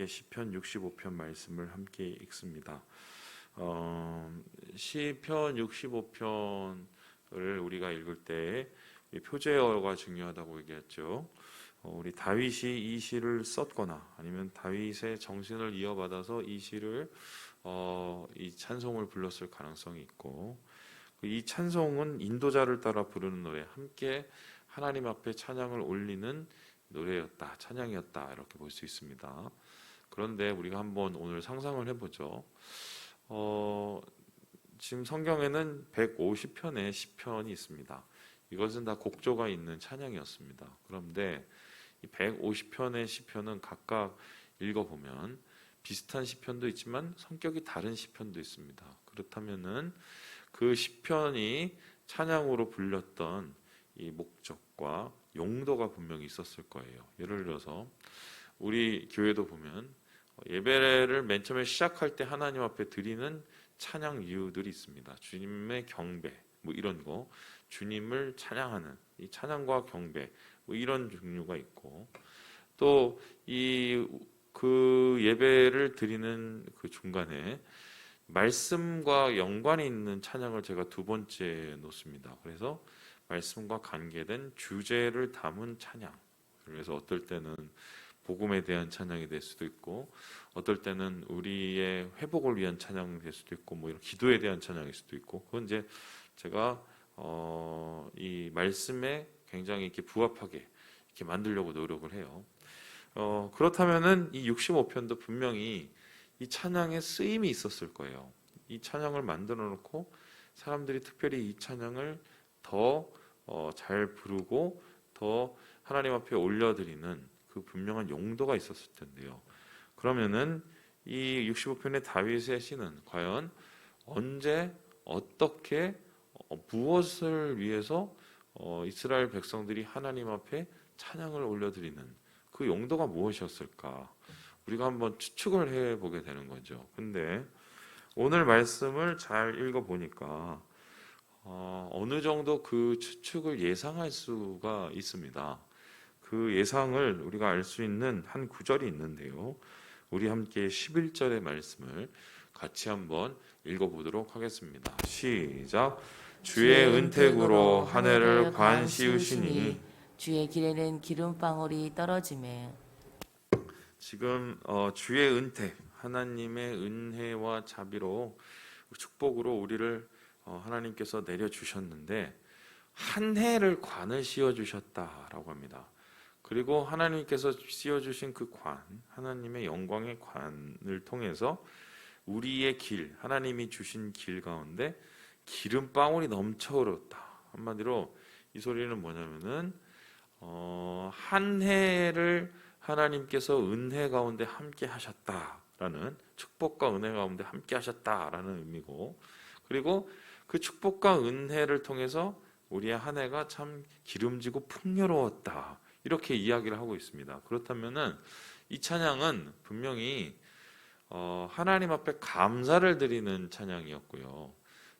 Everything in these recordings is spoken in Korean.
함께 시편 65편 말씀을 함께 읽습니다. 시편 65편을 우리가 읽을 때 표제어가 중요하다고 얘기했죠. 우리 다윗이 이 시를 썼거나 아니면 다윗의 정신을 이어받아서 이 시를 이 찬송을 불렀을 가능성이 있고, 이 찬송은 인도자를 따라 부르는 노래, 함께 하나님 앞에 찬양을 올리는 노래였다, 찬양이었다, 이렇게 볼 수 있습니다. 그런데 우리가 한번 오늘 상상을 해보죠. 지금 성경에는 150편의 시편이 있습니다. 이것은 다 곡조가 있는 찬양이었습니다. 그런데 이 150편의 시편은 각각 읽어보면 비슷한 시편도 있지만 성격이 다른 시편도 있습니다. 그렇다면은 그 시편이 찬양으로 불렸던 이 목적과 용도가 분명히 있었을 거예요. 예를 들어서 우리 교회도 보면 예배를 맨 처음에 시작할 때 하나님 앞에 드리는 찬양 이유들이 있습니다. 주님의 경배, 뭐 이런 거, 주님을 찬양하는 이 찬양과 경배, 뭐 이런 종류가 있고, 또 그 예배를 드리는 그 중간에 말씀과 연관이 있는 찬양을 제가 두 번째 놓습니다. 그래서 말씀과 관계된 주제를 담은 찬양. 그래서 어떨 때는 복음에 대한 찬양이 될 수도 있고, 어떨 때는 우리의 회복을 위한 찬양이 될 수도 있고, 뭐 이런 기도에 대한 찬양일 수도 있고, 그건 이제 제가 이 말씀에 굉장히 이렇게 부합하게 이렇게 만들려고 노력을 해요. 그렇다면은 이 65편도 분명히 이 찬양에 쓰임이 있었을 거예요. 이 찬양을 만들어 놓고 사람들이 특별히 이 찬양을 더 잘 부르고 더 하나님 앞에 올려드리는 그 분명한 용도가 있었을 텐데요. 그러면은 이 65편의 다윗의 시는 과연 언제 어떻게 무엇을 위해서 이스라엘 백성들이 하나님 앞에 찬양을 올려드리는 그 용도가 무엇이었을까? 우리가 한번 추측을 해보게 되는 거죠. 근데 오늘 말씀을 잘 읽어보니까 어느 정도 그 추측을 예상할 수가 있습니다. 그 예상을 우리가 알 수 있는 한 구절이 있는데요. 우리 함께 11절의 말씀을 같이 한번 읽어보도록 하겠습니다. 시작. 주의 은택으로 한 해를 관 씌우시니 주의 길에는 기름방울이 떨어지매. 지금 주의 은택, 하나님의 은혜와 자비로 축복으로 우리를 하나님께서 내려주셨는데 한 해를 관을 씌워주셨다라고 합니다. 그리고 하나님께서 씌워주신 그 관, 하나님의 영광의 관을 통해서 우리의 길, 하나님이 주신 길 가운데 기름방울이 넘쳐 흐르었다. 한마디로 이 소리는 뭐냐면은 한 해를 하나님께서 은혜 가운데 함께 하셨다라는, 축복과 은혜 가운데 함께 하셨다라는 의미고, 그리고 그 축복과 은혜를 통해서 우리의 한 해가 참 기름지고 풍요로웠다, 이렇게 이야기를 하고 있습니다. 그렇다면은 이 찬양은 분명히 하나님 앞에 감사를 드리는 찬양이었고요.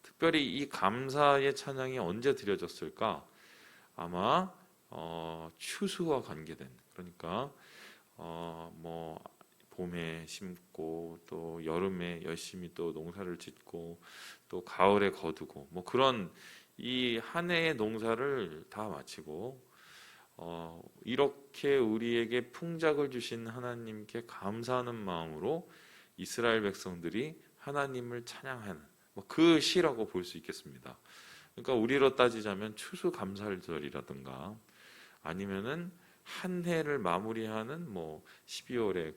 특별히 이 감사의 찬양이 언제 드려졌을까? 아마 추수와 관계된, 그러니까 뭐 봄에 심고 또 여름에 열심히 또 농사를 짓고 또 가을에 거두고, 뭐 그런 이 한 해의 농사를 다 마치고 이렇게 우리에게 풍작을 주신 하나님께 감사하는 마음으로 이스라엘 백성들이 하나님을 찬양하는, 뭐 그 시라고 볼 수 있겠습니다. 그러니까 우리로 따지자면 추수감사절이라든가 아니면은 한 해를 마무리하는 뭐 12월에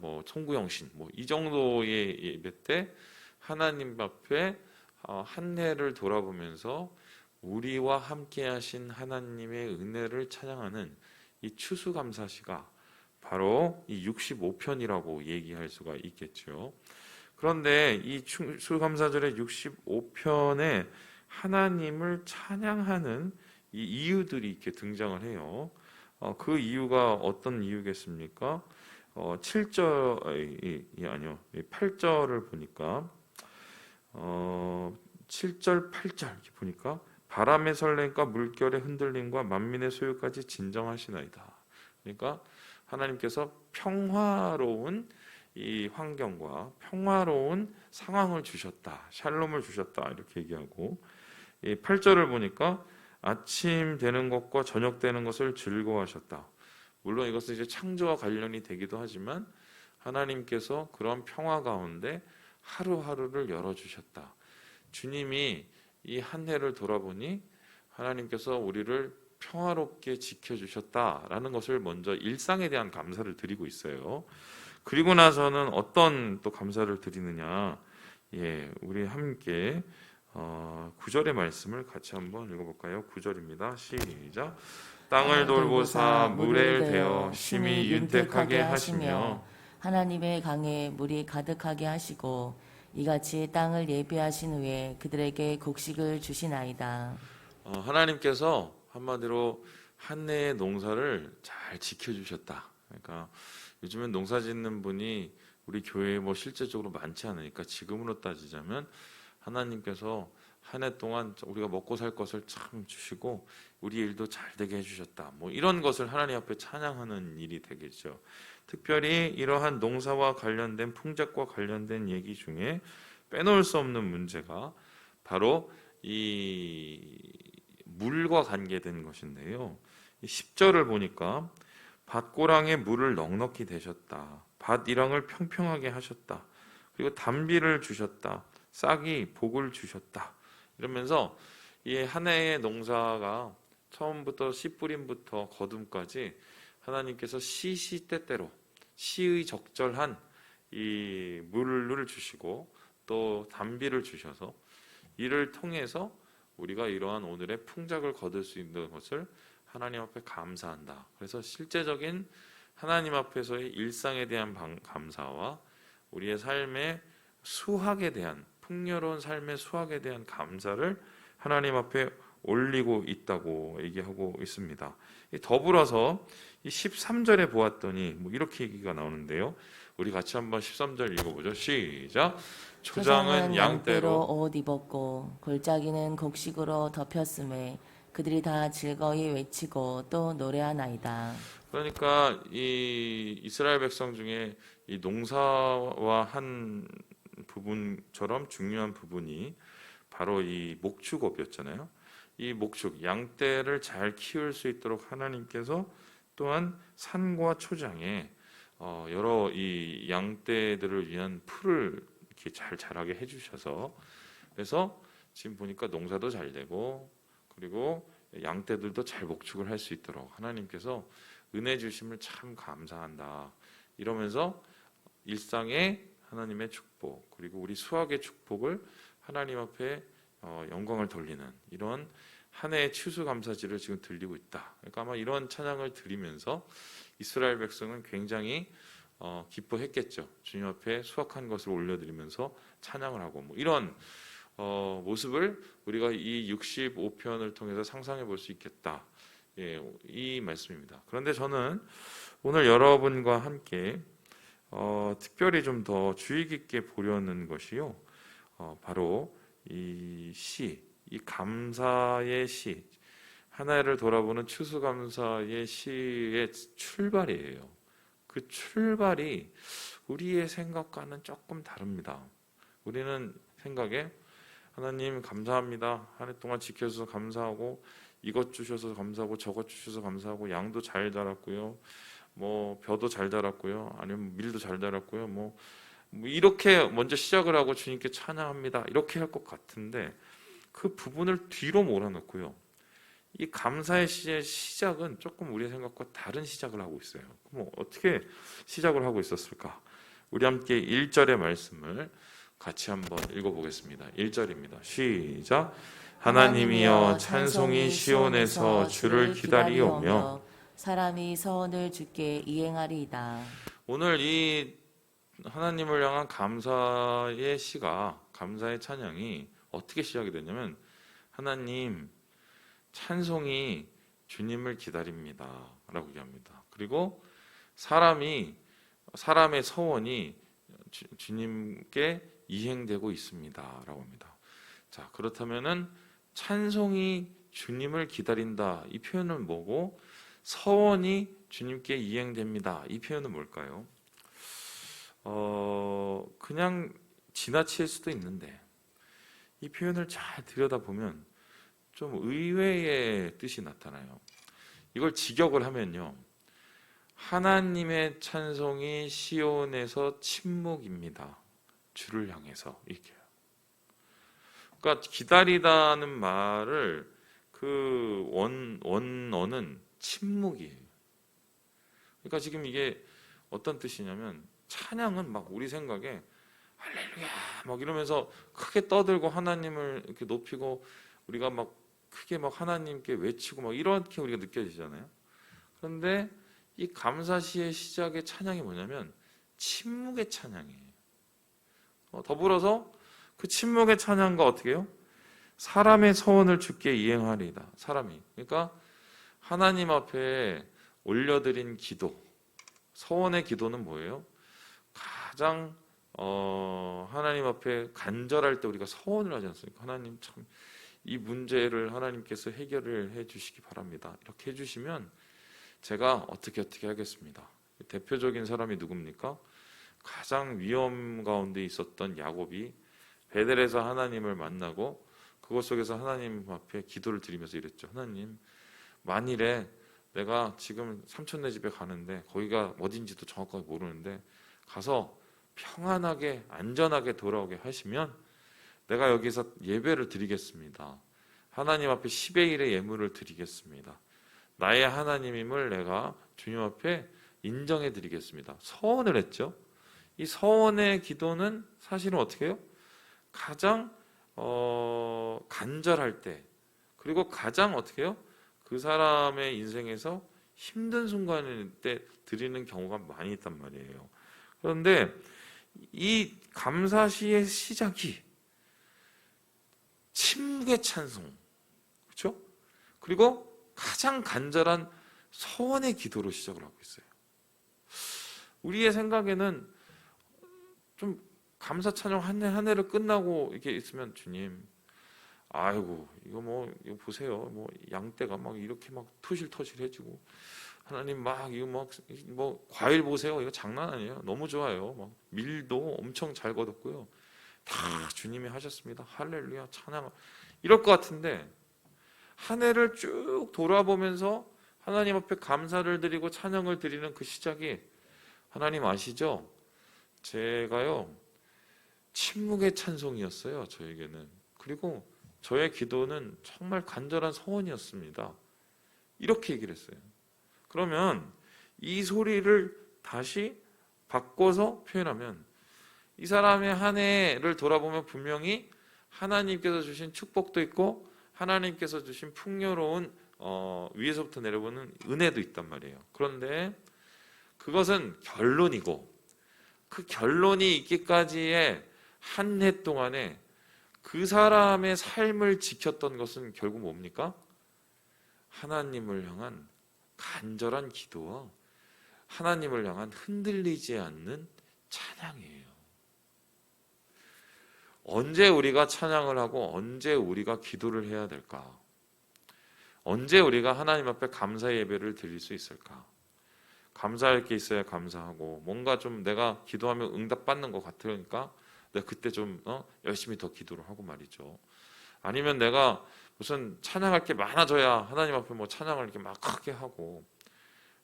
뭐 송구영신, 뭐 이 정도의 예배 때 하나님 앞에 한 해를 돌아보면서 우리와 함께 하신 하나님의 은혜를 찬양하는 이 추수감사시가 바로 이 65편이라고 얘기할 수가 있겠죠. 그런데 이 추수감사절의 65편에 하나님을 찬양하는 이 이유들이 이렇게 등장을 해요. 그 이유가 어떤 이유겠습니까? 8절을 보니까 7절, 8절 이렇게 보니까 바람의 설렘과 물결의 흔들림과 만민의 소유까지 진정하시나이다. 그러니까 하나님께서 평화로운 이 환경과 평화로운 상황을 주셨다. 샬롬을 주셨다. 이렇게 얘기하고, 이 8절을 보니까 아침 되는 것과 저녁 되는 것을 즐거워하셨다. 물론 이것은 이제 창조와 관련이 되기도 하지만 하나님께서 그런 평화 가운데 하루하루를 열어주셨다. 주님이 이 한 해를 돌아보니 하나님께서 우리를 평화롭게 지켜주셨다라는 것을 먼저 일상에 대한 감사를 드리고 있어요. 그리고 나서는 어떤 또 감사를 드리느냐? 우리 함께 9절의 말씀을 같이 한번 읽어볼까요? 9절입니다. 시작. 땅을 돌보사 물에 대어 심히 윤택하게 하시며 하나님의 강에 물이 가득하게 하시고 이같이 땅을 예비하신 후에 그들에게 곡식을 주시나이다. 하나님께서 한마디로 한 해의 농사를 잘 지켜주셨다. 그러니까 요즘엔 농사 짓는 분이 우리 교회에 뭐 실제적으로 많지 않으니까 지금으로 따지자면 하나님께서 한 해 동안 우리가 먹고 살 것을 참 주시고 우리 일도 잘 되게 해주셨다. 뭐 이런 것을 하나님 앞에 찬양하는 일이 되겠죠. 특별히 이러한 농사와 관련된 풍작과 관련된 얘기 중에 빼놓을 수 없는 문제가 바로 이 물과 관계된 것인데요. 10절을 보니까 밭고랑에 물을 넉넉히 대셨다. 밭이랑을 평평하게 하셨다. 그리고 단비를 주셨다. 싹이 복을 주셨다. 이러면서 이 한 해의 농사가 처음부터 씨 뿌림부터 거둠까지 하나님께서 시시때때로 시의 적절한 이 물을 주시고 또 단비를 주셔서 이를 통해서 우리가 이러한 오늘의 풍작을 거둘 수 있는 것을 하나님 앞에 감사한다. 그래서 실제적인 하나님 앞에서의 일상에 대한 감사와 우리의 삶의 수확에 대한 풍요로운 삶의 수확에 대한 감사를 하나님 앞에 올리고 있다고 얘기하고 있습니다. 더불어서 이 13절에 보았더니 뭐 이렇게 얘기가 나오는데요. 우리 같이 한번 13절 읽어보죠. 시작. 초장은 양떼로 옷 입었고 골짜기는 곡식으로 덮였음에 그들이 다 즐거이 외치고 또 노래하나이다. 그러니까 이 이스라엘 백성 중에 이 농사와 한 부분처럼 중요한 부분이 바로 이 목축업이었잖아요. 이 목축 양떼를 잘 키울 수 있도록 하나님께서 또한 산과 초장에 여러 이 양떼들을 위한 풀을 이렇게 잘 자라게 해주셔서 그래서 지금 보니까 농사도 잘 되고 그리고 양떼들도 잘 목축을 할 수 있도록 하나님께서 은혜 주심을 참 감사한다. 이러면서 일상의 하나님의 축복 그리고 우리 수학의 축복을 하나님 앞에 영광을 돌리는 이런 한 해의 추수감사지를 지금 들리고 있다. 그러니까 아마 이런 찬양을 드리면서 이스라엘 백성은 굉장히 기뻐했겠죠. 주님 앞에 수확한 것을 올려드리면서 찬양을 하고 뭐 이런 모습을 우리가 이 65편을 통해서 상상해 볼 수 있겠다. 이 말씀입니다. 그런데 저는 오늘 여러분과 함께 특별히 좀 더 주의 깊게 보려는 것이요. 바로 이 시, 이 감사의 시, 하나를 돌아보는 추수감사의 시의 출발이에요. 그 출발이 우리의 생각과는 조금 다릅니다. 우리는 생각에 하나님 감사합니다. 한 해 동안 지켜주셔서 감사하고 이것 주셔서 감사하고 저것 주셔서 감사하고 양도 잘 자랐고요. 뭐 벼도 잘 자랐고요. 아니면 밀도 잘 자랐고요. 뭐 이렇게 먼저 시작을 하고 주님께 찬양합니다. 이렇게 할 것 같은데 그 부분을 뒤로 몰아넣고요. 이 감사의 시작은 조금 우리의 생각과 다른 시작을 하고 있어요. 그럼 어떻게 시작을 하고 있었을까? 우리 함께 1절의 말씀을 같이 한번 읽어보겠습니다. 1절입니다. 시작. 하나님이여 찬송이 시온에서 주를 기다리오며 사람이 서원을 주께 이행하리이다. 오늘 이 하나님을 향한 감사의 시가 감사의 찬양이 어떻게 시작이 됐냐면 하나님 찬송이 주님을 기다립니다 라고 얘기합니다. 그리고 사람의 서원이 주님께 이행되고 있습니다 라고 합니다. 자, 그렇다면은 찬송이 주님을 기다린다 이 표현은 뭐고 서원이 주님께 이행됩니다. 이 표현은 뭘까요? 그냥 지나칠 수도 있는데 이 표현을 잘 들여다보면 좀 의외의 뜻이 나타나요. 이걸 직역을 하면요, 하나님의 찬송이 시온에서 침묵입니다. 주를 향해서. 이렇게요. 그러니까 기다리다는 말을 그 원어는 침묵이에요. 그러니까 지금 이게 어떤 뜻이냐면, 찬양은 막 우리 생각에 할렐루야 막 이러면서 크게 떠들고 하나님을 이렇게 높이고 우리가 막 크게 막 하나님께 외치고 막 이렇게 우리가 느껴지잖아요. 그런데 이 감사시의 시작의 찬양이 뭐냐면 침묵의 찬양이에요. 더불어서 그 침묵의 찬양과 어떻게 해요? 사람의 서원을 주께 이행하리이다. 사람이, 그러니까 하나님 앞에 올려드린 기도, 서원의 기도는 뭐예요? 가장 하나님 앞에 간절할 때 우리가 서원을 하지 않습니까? 하나님 참 이 문제를 하나님께서 해결을 해주시기 바랍니다. 이렇게 해주시면 제가 어떻게 하겠습니다. 대표적인 사람이 누굽니까? 가장 위험 가운데 있었던 야곱이 베델에서 하나님을 만나고 그것 속에서 하나님 앞에 기도를 드리면서 이랬죠. 하나님, 만일에 내가 지금 삼촌네 집에 가는데 거기가 어딘지도 정확하게 모르는데 가서 평안하게 안전하게 돌아오게 하시면 내가 여기서 예배를 드리겠습니다. 하나님 앞에 10의 1의 예물을 드리겠습니다. 나의 하나님임을 내가 주님 앞에 인정해 드리겠습니다. 서원을 했죠. 이 서원의 기도는 사실은 어떻게 해요? 가장 간절할 때, 그리고 가장 어떻게 해요? 그 사람의 인생에서 힘든 순간일 때 드리는 경우가 많이 있단 말이에요. 그런데 이 감사시의 시작이 침묵의 찬송, 그렇죠? 그리고 가장 간절한 서원의 기도로 시작을 하고 있어요. 우리의 생각에는 좀 감사 찬양 한 해를 끝나고 이렇게 있으면, 주님, 아이고 이거 보세요, 뭐 양떼가 막 이렇게 막 토실토실해지고, 하나님 막 이거 뭐 과일 보세요, 이거 장난 아니에요, 너무 좋아요, 막 밀도 엄청 잘 거뒀고요, 다 주님이 하셨습니다, 할렐루야 찬양, 이럴 것 같은데 한 해를 쭉 돌아보면서 하나님 앞에 감사를 드리고 찬양을 드리는 그 시작이, 하나님 아시죠? 제가요 침묵의 찬송이었어요, 저에게는. 그리고 저의 기도는 정말 간절한 소원이었습니다. 이렇게 얘기를 했어요. 그러면 이 소리를 다시 바꿔서 표현하면, 이 사람의 한 해를 돌아보면 분명히 하나님께서 주신 축복도 있고 하나님께서 주신 풍요로운 위에서부터 내려보는 은혜도 있단 말이에요. 그런데 그것은 결론이고, 그 결론이 있기까지의 한 해 동안에 그 사람의 삶을 지켰던 것은 결국 뭡니까? 하나님을 향한 간절한 기도와 하나님을 향한 흔들리지 않는 찬양이에요. 언제 우리가 찬양을 하고 언제 우리가 기도를 해야 될까? 언제 우리가 하나님 앞에 감사 예배를 드릴 수 있을까? 감사할 게 있어야 감사하고, 뭔가 좀 내가 기도하면 응답받는 것 같으니까 내가 그때 좀 열심히 더 기도를 하고 말이죠. 아니면 내가 무슨 찬양할 게 많아져야 하나님 앞에 뭐 찬양을 이렇게 막 크게 하고,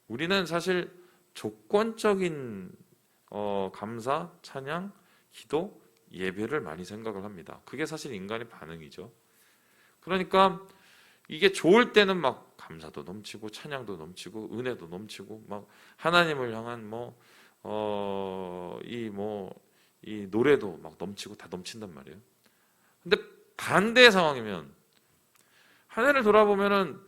우리는 사실 조건적인 감사, 찬양, 기도, 예배를 많이 생각을 합니다. 그게 사실 인간의 반응이죠. 그러니까 이게 좋을 때는 막 감사도 넘치고 찬양도 넘치고 은혜도 넘치고 막 하나님을 향한 이 노래도 막 넘치고 다 넘친단 말이에요. 근데 반대의 상황이면, 한 해를 돌아보면은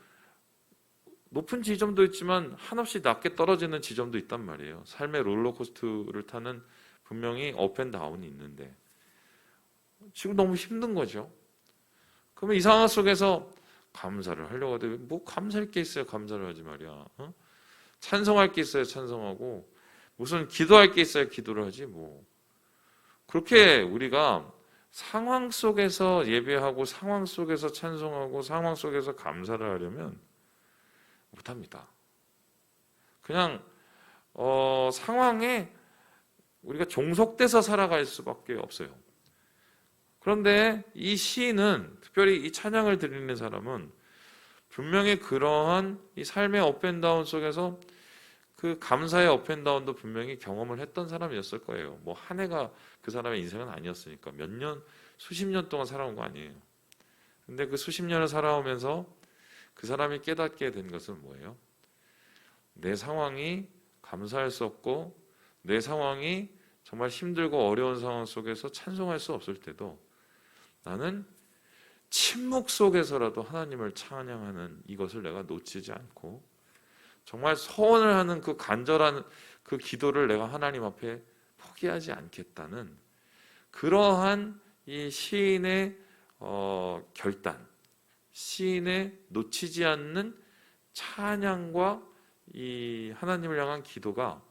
높은 지점도 있지만 한없이 낮게 떨어지는 지점도 있단 말이에요. 삶의 롤러코스터를 타는 분명히 업앤다운이 있는데 지금 너무 힘든 거죠. 그러면 이 상황 속에서 감사를 하려고 하되, 뭐 감사할 게 있어요, 감사를 하지 말이야. 찬송할 게 있어요, 찬송하고, 무슨 기도할 게 있어요, 기도를 하지 뭐. 그렇게 우리가 상황 속에서 예배하고 상황 속에서 찬송하고 상황 속에서 감사를 하려면 못합니다. 그냥 상황에 우리가 종속돼서 살아갈 수밖에 없어요. 그런데 이 시인은, 특별히 이 찬양을 드리는 사람은 분명히 그러한 이 삶의 업앤다운 속에서 그 감사의 업앤다운도 분명히 경험을 했던 사람이었을 거예요. 뭐 한 해가 그 사람의 인생은 아니었으니까 몇 년, 수십 년 동안 살아온 거 아니에요. 근데 그 수십 년을 살아오면서 그 사람이 깨닫게 된 것은 뭐예요? 내 상황이 감사할 수 없고, 내 상황이 정말 힘들고 어려운 상황 속에서 찬송할 수 없을 때도 나는 침묵 속에서라도 하나님을 찬양하는 이것을 내가 놓치지 않고, 정말 서원을 하는 그 간절한 그 기도를 내가 하나님 앞에 포기하지 않겠다는 그러한 이 시인의 결단, 시인의 놓치지 않는 찬양과 이 하나님을 향한 기도가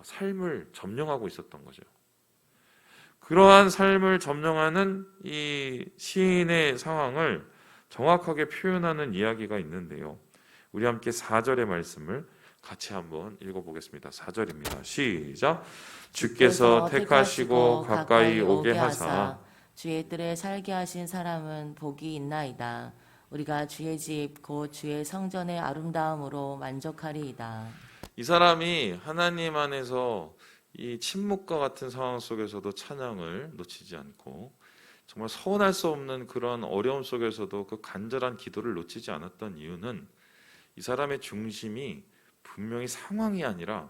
삶을 점령하고 있었던 거죠. 그러한 삶을 점령하는 이 시인의 상황을 정확하게 표현하는 이야기가 있는데요. 우리 함께 4절의 말씀을 같이 한번 읽어보겠습니다. 4절입니다. 시작. 주께서 택하시고 가까이 오게 하사 주의 뜰에 살게 하신 사람은 복이 있나이다. 우리가 주의 집 곧 주의 성전의 아름다움으로 만족하리이다. 이 사람이 하나님 안에서 이 침묵과 같은 상황 속에서도 찬양을 놓치지 않고, 정말 서운할 수 없는 그런 어려움 속에서도 그 간절한 기도를 놓치지 않았던 이유는 이 사람의 중심이 분명히 상황이 아니라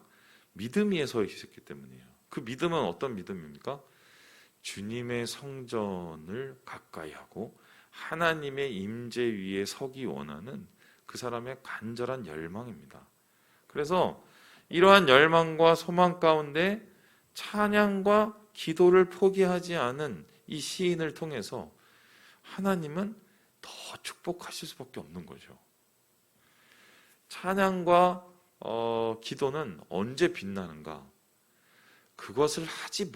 믿음 위에 서 있었기 때문이에요. 그 믿음은 어떤 믿음입니까? 주님의 성전을 가까이 하고 하나님의 임재 위에 서기 원하는 그 사람의 간절한 열망입니다. 그래서 이러한 열망과 소망 가운데 찬양과 기도를 포기하지 않은 이 시인을 통해서 하나님은 더 축복하실 수밖에 없는 거죠. 찬양과 기도는 언제 빛나는가? 그것을 하지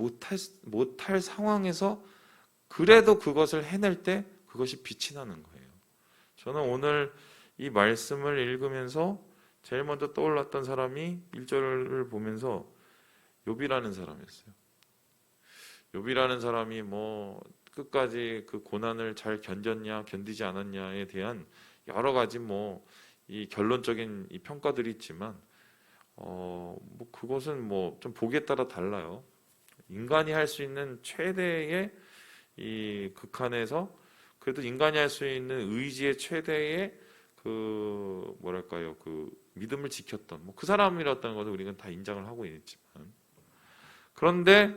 못할 상황에서 그래도 그것을 해낼 때 그것이 빛이 나는 거예요. 저는 오늘 이 말씀을 읽으면서 제일 먼저 떠올랐던 사람이 1절을 보면서 욥이라는 사람이었어요. 욥이라는 사람이 뭐 끝까지 그 고난을 잘 견뎠냐 견디지 않았냐에 대한 여러 가지 뭐 이 결론적인 이 평가들이 있지만 뭐 그것은 뭐 좀 보기에 따라 달라요. 인간이 할 수 있는 최대의 이 극한에서 그래도 인간이 할 수 있는 의지의 최대의 그 뭐랄까요, 그 믿음을 지켰던 뭐 그 사람이었다는 것을 우리는 다 인정을 하고 있지만, 그런데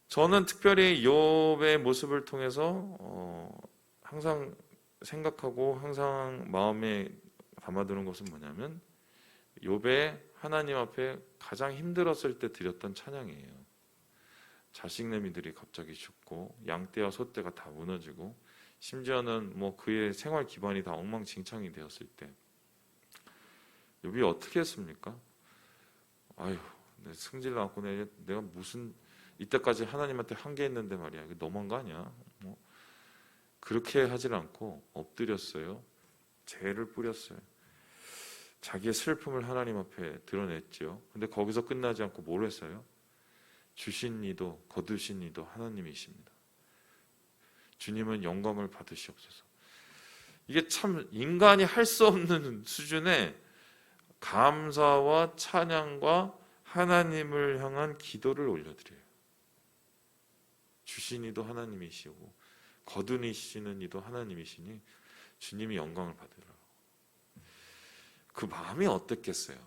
저는 특별히 욥의 모습을 통해서 항상 생각하고 항상 마음에 담아두는 것은 뭐냐면 욥의 하나님 앞에 가장 힘들었을 때 드렸던 찬양이에요. 자식내미들이 갑자기 죽고 양떼와 소떼가 다 무너지고 심지어는 뭐 그의 생활 기반이 다 엉망진창이 되었을 때 욥이 어떻게 했습니까? 아유, 내 승질 나고 내가 무슨 이때까지 하나님한테 한계했는데 말이야, 이거 너무한 거 아니야? 뭐 그렇게 하질 않고 엎드렸어요. 죄를 뿌렸어요. 자기의 슬픔을 하나님 앞에 드러냈죠. 근데 거기서 끝나지 않고 뭘 했어요? 주신 이도 거두신 이도 하나님이십니다. 주님은 영광을 받으시옵소서. 이게 참 인간이 할 수 없는 수준의 감사와 찬양과 하나님을 향한 기도를 올려드려요. 주신 이도 하나님이시고 거두시는 이도 하나님이시니 주님이 영광을 받으라. 그 마음이 어땠겠어요?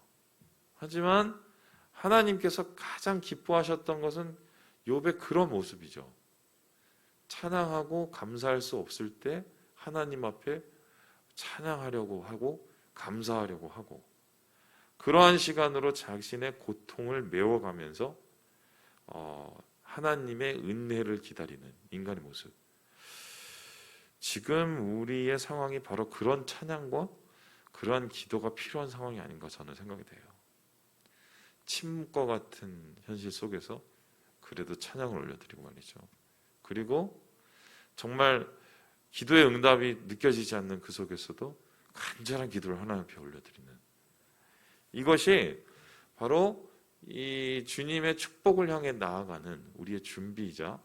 하지만 하나님께서 가장 기뻐하셨던 것은 욥의 그런 모습이죠. 찬양하고 감사할 수 없을 때 하나님 앞에 찬양하려고 하고 감사하려고 하고, 그러한 시간으로 자신의 고통을 메워가면서 하나님의 은혜를 기다리는 인간의 모습. 지금 우리의 상황이 바로 그런 찬양과 그러한 기도가 필요한 상황이 아닌가 저는 생각이 돼요. 침묵과 같은 현실 속에서 그래도 찬양을 올려드리고 말이죠. 그리고 정말 기도의 응답이 느껴지지 않는 그 속에서도 간절한 기도를 하나님 앞에 올려드리는, 이것이 바로 이 주님의 축복을 향해 나아가는 우리의 준비이자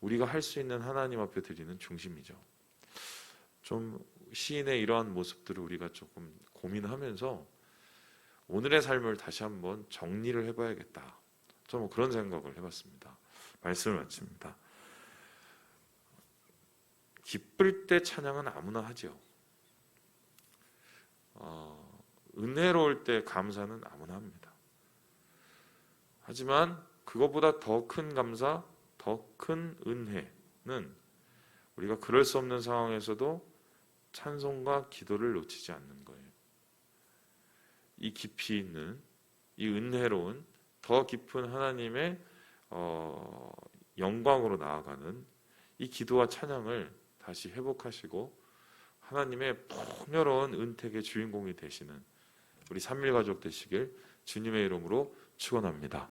우리가 할 수 있는 하나님 앞에 드리는 중심이죠. 좀 시인의 이러한 모습들을 우리가 조금 고민하면서 오늘의 삶을 다시 한번 정리를 해봐야겠다. 좀 그런 생각을 해봤습니다. 말씀을 마칩니다. 기쁠 때 찬양은 아무나 하죠. 은혜로울 때 감사는 아무나 합니다. 하지만 그것보다 더 큰 감사, 더 큰 은혜는 우리가 그럴 수 없는 상황에서도 찬송과 기도를 놓치지 않는 거예요. 이 깊이 있는 이 은혜로운 더 깊은 하나님의 영광으로 나아가는 이 기도와 찬양을 다시 회복하시고 하나님의 풍요로운 은택의 주인공이 되시는 우리 삼일가족 되시길 주님의 이름으로 축원합니다.